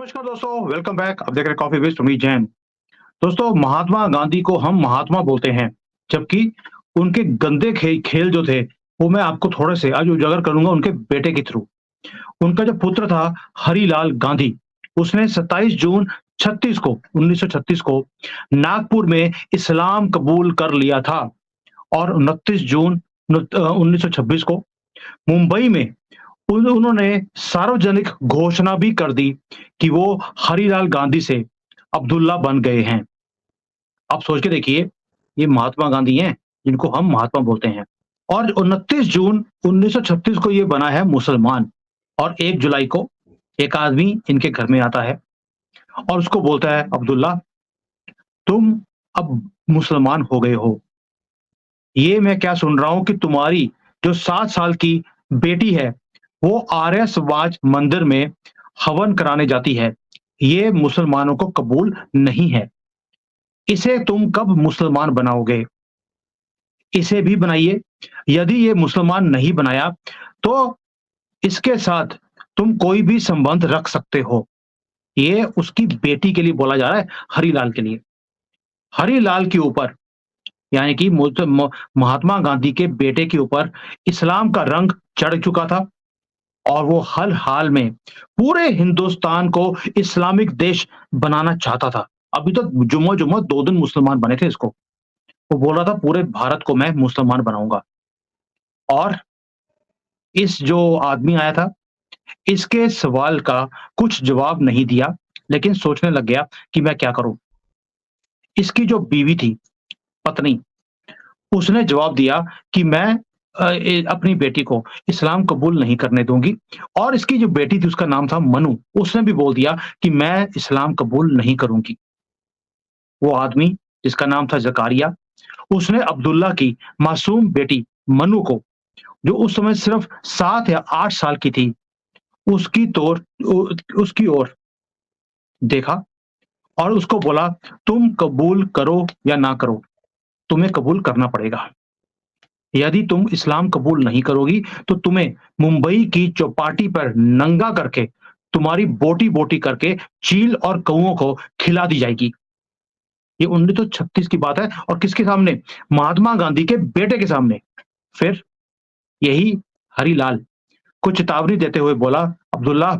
नमस्कार दोस्तों, welcome back. आप देख रहे हैं कॉफी विद सुमीत जैन। दोस्तों, महात्मा गांधी को हम महात्मा बोलते हैं, जबकि उनके गंदे खेल जो थे, वो मैं आपको थोड़े से आज उजागर करूँगा उनके बेटे के थ्रू। उनका जो पुत्र था हरिलाल गांधी, उसने 27 जून 36 को 1936 को नागपुर में इस्लाम कबूल कर लिया था और 29 जून 1926 को मुंबई में उन्होंने सार्वजनिक घोषणा भी कर दी कि वो हरिलाल गांधी से अब्दुल्ला बन गए हैं। आप सोच के देखिए, ये महात्मा गांधी हैं, जिनको हम महात्मा बोलते हैं। और 29 जून 1936 को ये बना है मुसलमान और 1 जुलाई को एक आदमी इनके घर में आता है और उसको बोलता है, अब्दुल्ला, तुम अब मुसलमान हो गए हो। ये मैं क्या सुन रहा हूँ कि तुम्हारी जो 7 साल की बेटी है, वो आर्य समाज मंदिर में हवन कराने जाती है। ये मुसलमानों को कबूल नहीं है। इसे तुम कब मुसलमान बनाओगे? इसे भी बनाइए। यदि ये मुसलमान नहीं बनाया, तो इसके साथ तुम कोई भी संबंध रख सकते हो। ये उसकी बेटी के लिए बोला जा रहा है, हरिलाल के लिए। हरिलाल के ऊपर यानी कि महात्मा गांधी के बेटे के ऊपर इस्लाम का रंग चढ़ चुका था और वो हर हाल में पूरे हिंदुस्तान को इस्लामिक देश बनाना चाहता था। अभी तक जुम्मा जुम्मा 2 दिन मुसलमान बने थे इसको। वो बोल रहा था पूरे भारत को मैं मुसलमान बनाऊँगा। और इस जो आदमी आया था, इसके सवाल का कुछ जवाब नहीं दिया, लेकिन सोचने लग गया कि मैं क्या करूँ? इसकी जो बीवी थी, पत्नी, उसने जवाब दिया कि मैं अपनी बेटी को इस्लाम कबूल नहीं करने दूँगी। और इसकी जो बेटी थी, उसका नाम था मनु, उसने भी बोल दिया कि मैं इस्लाम कबूल नहीं करूँगी। वो आदमी, जिसका नाम था ज़कारिया, उसने अब्दुल्ला की मासूम बेटी मनु को, जो उस समय सिर्फ 7 या 8 साल की थी, उसकी तोर उ उसकी ओर देखा और उसको बोला, तुम कबूल करो या ना करो, तुम्हें कबूल करना पड़ेगा। यदि तुम इस्लाम कबूल नहीं करोगी, तो तुम्हें मुंबई की चौपाटी पर नंगा करके, तुम्हारी बोटी-बोटी करके चील और कौओं को खिला दी जाएगी। ये 1936 की बात है और किसके सामने? महात्मा गांधी के बेटे के सामने। फिर यही हरिलाल को चेतावनी देते हुए बोला, अब्दुल्ला,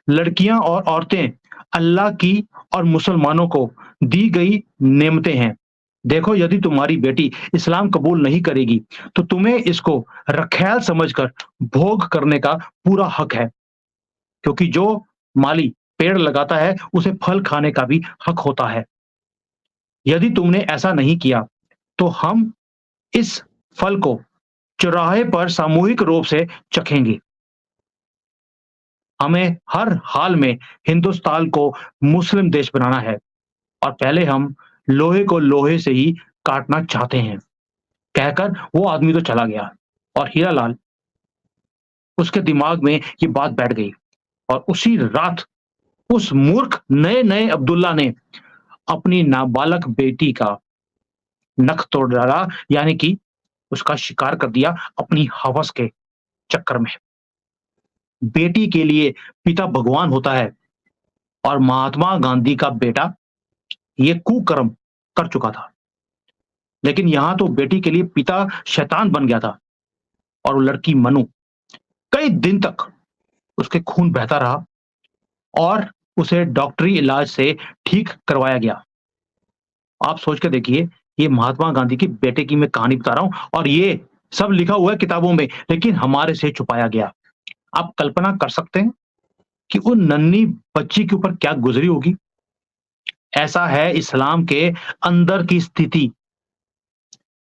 लड़कियां और औरतें अल्लाह की और मुसलमानों को दी गई नेमतें हैं। देखो, यदि तुम्हारी बेटी इस्लाम कबूल नहीं करेगी, तो तुम्हें इसको रखैल समझकर भोग करने का पूरा हक है, क्योंकि जो माली पेड़ लगाता है, उसे फल खाने का भी हक होता है। यदि तुमने ऐसा नहीं किया, तो हम इस फल को चौराहे पर सामूहिक रूप से चखेंगे। हमें हर हाल में हिंदुस्तान को मुस्लिम देश बनाना है और पहले हम लोहे को लोहे से ही काटना चाहते हैं। कहकर वो आदमी तो चला गया और हीरालाल, उसके दिमाग में ये बात बैठ गई और उसी रात उस मूर्ख नए-नए अब्दुल्ला ने अपनी नाबालग बेटी का नख तोड़ डाला, यानी कि उसका शिकार कर दिया अपनी हवस के चक्कर में। बेटी के लिए पिता भगवान होता है और महात्मा गांधी का बेटा ये कुकर्म कर चुका था। लेकिन यहां तो बेटी के लिए पिता शैतान बन गया था और वो लड़की मनु, कई दिन तक उसके खून बहता रहा और उसे डॉक्टरी इलाज से ठीक करवाया गया। आप सोच के देखिए, ये महात्मा गांधी के बेटे की मैं कहानी बता रहा हूं और ये सब लिखा हुआ है किताबों में, लेकिन हमारे से छुपाया गया। आप कल्पना कर सकते हैं कि उन नन्ही बच्ची के ऊपर क्या गुजरी होगी? ऐसा है इस्लाम के अंदर की स्थिति।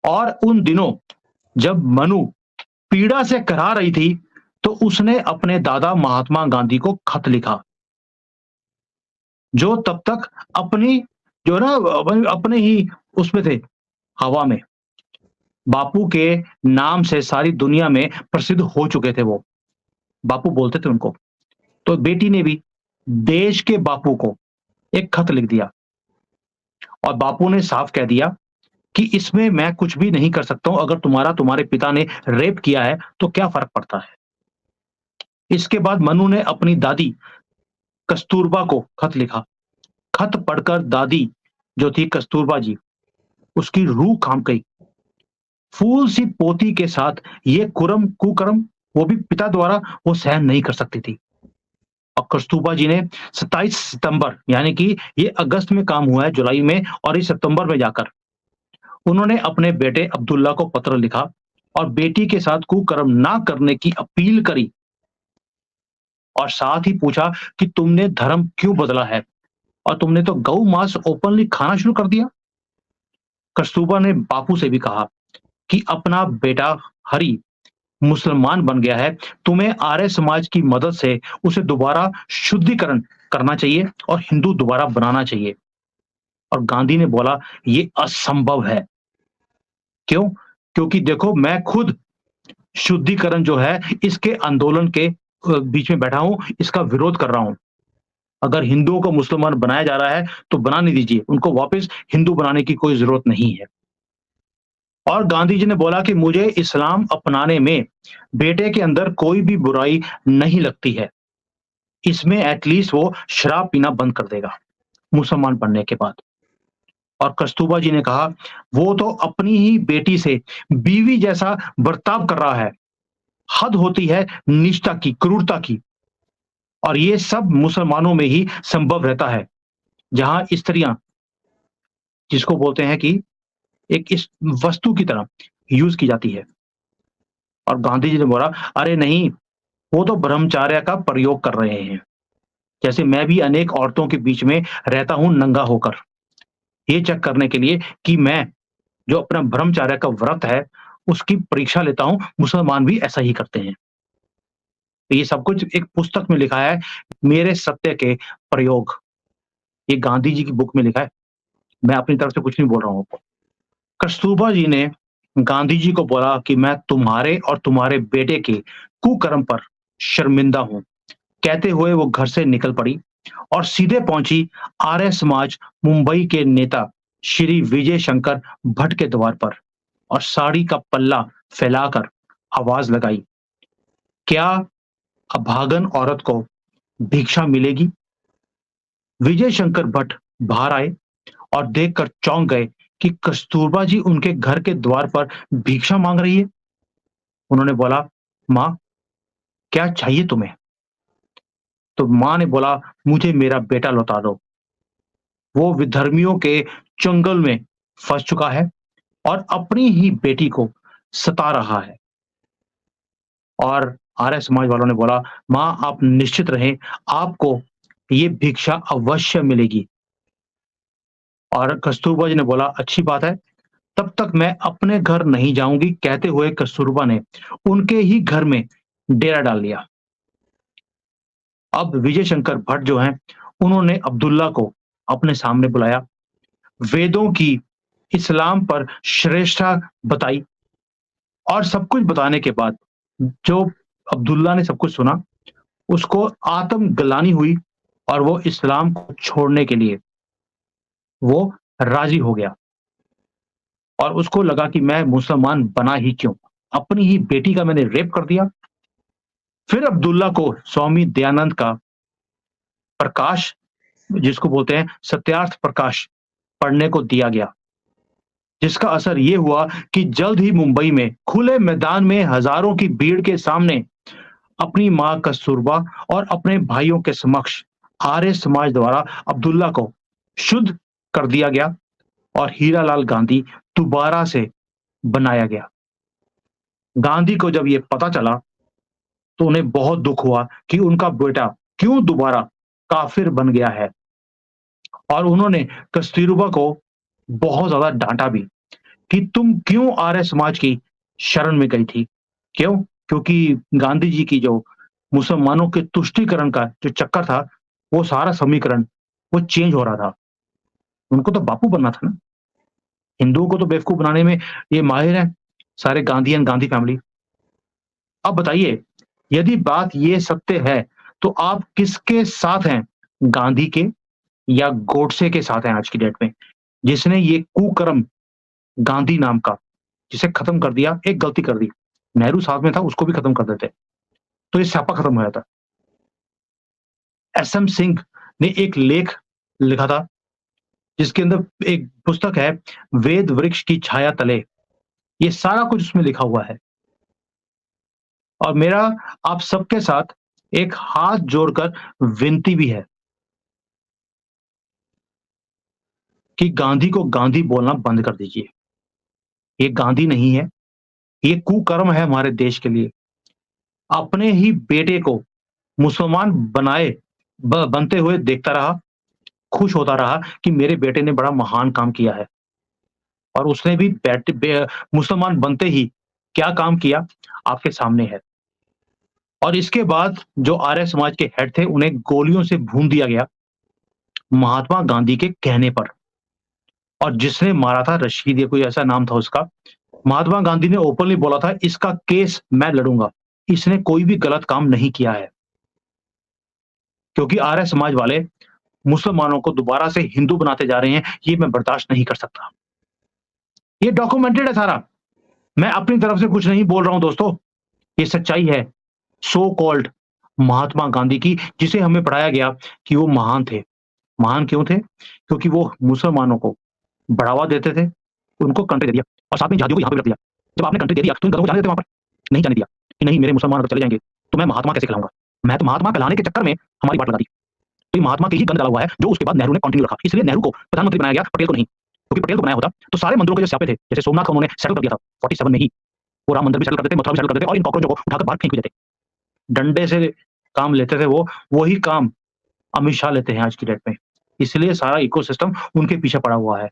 और उन दिनों जब मनु पीड़ा से कराह रही थी, तो उसने अपने दादा महात्मा गांधी को खत लिखा, जो तब तक अपनी जो है ना अपने ही उसमें थे, हवा में। बापू के नाम से सारी दुनिया में प्रसिद्ध हो चुके थे वो। बापू बोलते थे उनको। तो बेटी ने भी देश के बापू को एक खत लिख दिया और बापू ने साफ कह दिया कि इसमें मैं कुछ भी नहीं कर सकता हूं। अगर तुम्हारे पिता ने रेप किया है, तो क्या फ़र्क पड़ता है? इसके बाद मनु ने अपनी दादी कस्तूरबा को खत लिखा। खत पढ़कर दादी जो थी कस्तूरबा जी, उसकी रूह कांप गई। फूल सी पोती के साथ ये कुकर्म वो भी पिता द्वारा वो सहन नहीं कर सकती थी। और कस्तूरबा जी ने 27 सितंबर यानी कि ये अगस्त में काम हुआ है, जुलाई में, और इस सितंबर में जाकर उन्होंने अपने बेटे अब्दुल्ला को पत्र लिखा और बेटी के साथ कुकर्म ना करने की अपील करी और साथ ही पूछा कि तुमने धर्म क्यों बदला है और तुमने तो गौ मांस ओपनली खाना शुरू कर दिया। कस्तूरबा ने बापू से भी कहा कि अपना बेटा हरि मुसलमान बन गया है, तुम्हें आर्य समाज की मदद से उसे दोबारा शुद्धिकरण करना चाहिए और हिंदू दोबारा बनाना चाहिए। और गांधी ने बोला ये असंभव है। क्यों? क्योंकि देखो मैं खुद शुद्धिकरण जो है इसके आंदोलन के बीच में बैठा हूं, इसका विरोध कर रहा हूं। अगर हिंदुओं को मुसलमान बनाया जा रहा है तो बनाने दीजिए, उनको वापस हिंदू बनाने की कोई जरूरत नहीं है। और गांधी जी ने बोला कि मुझे इस्लाम अपनाने में बेटे के अंदर कोई भी बुराई नहीं लगती है, इसमें एटलीस्ट वो शराब पीना बंद कर देगा मुसलमान बनने के बाद। और कस्तूरबा जी ने कहा वो तो अपनी ही बेटी से बीवी जैसा बर्ताव कर रहा है, हद होती है निष्ठा की, क्रूरता की। और ये सब मुसलमानों में ही संभव रहता है, जहां स्त्रियां, जिसको बोलते हैं कि एक इस वस्तु की तरह यूज की जाती है। और गांधी जी ने बोला अरे नहीं, वो तो ब्रह्मचार्य का प्रयोग कर रहे हैं, जैसे मैं भी अनेक औरतों के बीच में रहता हूं नंगा होकर, ये चेक करने के लिए कि मैं जो अपना ब्रह्मचार्य का व्रत है उसकी परीक्षा लेता हूं, मुसलमान भी ऐसा ही करते हैं। तो ये सब कुछ एक पुस्तक में लिखा है, मेरे सत्य के प्रयोग, ये गांधी जी की बुक में लिखा है, मैं अपनी तरफ से कुछ नहीं बोल रहा हूं आपको। कस्तूरबा जी ने गांधी जी को बोला कि मैं तुम्हारे और तुम्हारे बेटे के कुकर्म पर शर्मिंदा हूं। कहते हुए वो घर से निकल पड़ी और सीधे पहुंची आर्य समाज मुंबई के नेता श्री विजय शंकर भट्ट के द्वार पर और साड़ी का पल्ला फैलाकर आवाज लगाई, क्या अभागन औरत को भिक्षा मिलेगी? विजय शंकर भट्ट बाहर आए और देखकर चौंक गए कि कस्तूरबा जी उनके घर के द्वार पर भिक्षा मांग रही है। उन्होंने बोला, माँ क्या चाहिए तुम्हें? तो माँ ने बोला, मुझे मेरा बेटा लौटा दो, वो विधर्मियों के चंगुल में फंस चुका है और अपनी ही बेटी को सता रहा है। और आर्य समाज वालों ने बोला, माँ आप निश्चित रहें, आपको ये भिक्षा अवश्य मिलेगी। और कस्तूरबा जी ने बोला, अच्छी बात है, तब तक मैं अपने घर नहीं जाऊंगी। कहते हुए कस्तूरबा ने उनके ही घर में डेरा डाल लिया। अब विजय शंकर भट्ट जो हैं, उन्होंने अब्दुल्ला को अपने सामने बुलाया, वेदों की इस्लाम पर श्रेष्ठता बताई और सब कुछ बताने के बाद जो अब्दुल्ला ने सब कुछ सुना, उसको आत्मग्लानि हुई और वो इस्लाम को छोड़ने के लिए वो राजी हो गया। और उसको लगा कि मैं मुसलमान बना ही क्यों, अपनी ही बेटी का मैंने रेप कर दिया। फिर अब्दुल्ला को स्वामी दयानंद का प्रकाश, जिसको बोलते हैं सत्यार्थ प्रकाश, पढ़ने को दिया गया, जिसका असर ये हुआ कि जल्द ही मुंबई में खुले मैदान में हजारों की भीड़ के सामने अपनी मां कस्तूरबा और अपने भाइयों के समक्ष आर्य समाज द्वारा अब्दुल्ला को शुद्ध कर दिया गया और हीरालाल गांधी दोबारा से बनाया गया। गांधी को जब ये पता चला तो उन्हें बहुत दुख हुआ कि उनका बेटा क्यों दोबारा काफिर बन गया है। और उन्होंने कस्तूरबा को बहुत ज्यादा डांटा भी कि तुम क्यों आर्य समाज की शरण में गई थी। क्यों? क्योंकि गांधी जी की जो मुसलमानों के तुष्टीकरण का जो चक्कर था, वो सारा समीकरण वो चेंज हो रहा था। उनको तो बापू बनना था ना, हिंदुओं को तो बेवकूफ बनाने में ये माहिर है सारे गांधीयन, गांधी फैमिली। अब बताइए, यदि बात ये सत्य है तो आप किसके साथ हैं, गांधी के या गोडसे के साथ हैं आज की डेट में, जिसने ये कुकर्म गांधी नाम का जिसे खत्म कर दिया। एक गलती कर दी, नेहरू साथ में था, उसको भी खत्म कर देते तो ये स्यापा खत्म हो जाता। एसएम सिंह ने एक लेख लिखा था, जिसके अंदर एक पुस्तक है वेद वृक्ष की छाया तले। ये सारा कुछ उसमें लिखा हुआ है। और मेरा आप सबके साथ एक हाथ जोड़कर विनती भी है कि गांधी को गांधी बोलना बंद कर दीजिए। ये गांधी नहीं है, ये कुकर्म है हमारे देश के लिए। अपने ही बेटे को मुसलमान बनाए बनते हुए देखता रहा, खुश होता रहा कि मेरे बेटे ने बड़ा महान काम किया है। और उसने भी मुसलमान बनते ही क्या काम किया आपके सामने है। और इसके बाद जो आर्य समाज के हेड थे उन्हें गोलियों से भून दिया गया महात्मा गांधी के कहने पर। और जिसने मारा था रशीद, या कोई ऐसा नाम था उसका। महात्मा गांधी ने ओपनली बोला था इसका केस मैं लड़ूंगा, इसने कोई भी गलत काम नहीं किया है। क्योंकि आर्य समाज वाले मुसलमानों को दोबारा से हिंदू बनाते जा रहे हैं, ये मैं बर्दाश्त नहीं कर सकता। ये डॉक्यूमेंटेड है सारा। मैं अपनी तरफ से कुछ नहीं बोल रहा हूं दोस्तों, ये सच्चाई है। सो कॉल्ड महात्मा गांधी की, जिसे हमें पढ़ाया गया कि वो महान थे। महान क्यों थे? क्योंकि वो मुसलमानों को बढ़ावा देते थे, उनको कंट्री दे दिया और साथ में जहादियों को यहाँ पे रख दिया। जब आपने कंट्री दे दिया तो इन गधों को जाने देते वहां पर? नहीं जाने दिया कि नहीं मेरे मुसलमान अगर चले जाएंगे तो मैं महात्मा कैसे कहलाऊंगा। मैं तो महात्मा कहलाने के चक्कर में हमारी बात लगा दी। तो ये महात्मा के ही गंद डाला हुआ है, जो उसके बाद नेहरू ने कंटिन्यू रखा। इसलिए नेहरू को प्रधानमंत्री बनाया गया, पटेल को नहीं। क्योंकि पटेल को बनाया होता तो सारे मंदिरों के जो स्यापे थे, जैसे सोमनाथ का उन्होंने सेटल कर दिया था 47 में ही, वो राम मंदिर भी सेटल कर देते, मथुरा भी सेटल कर देते और इन कॉकरोचों को उठाकर बाहर फेंक भी देते। डंडे से काम लेते थे वो, वही काम अमित शाह लेते हैं आज की डेट में। इसलिए सारा इकोसिस्टम उनके पीछे पड़ा हुआ है।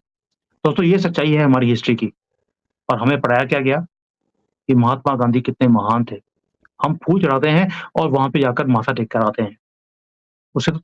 दोस्तों ये सच्चाई है हमारी हिस्ट्री की। और हमें पढ़ाया क्या गया कि महात्मा गांधी कितने महान थे। हम फूल चढ़ाते हैं और वहां पे जाकर माथा टेक कर आते हैं। उससे तो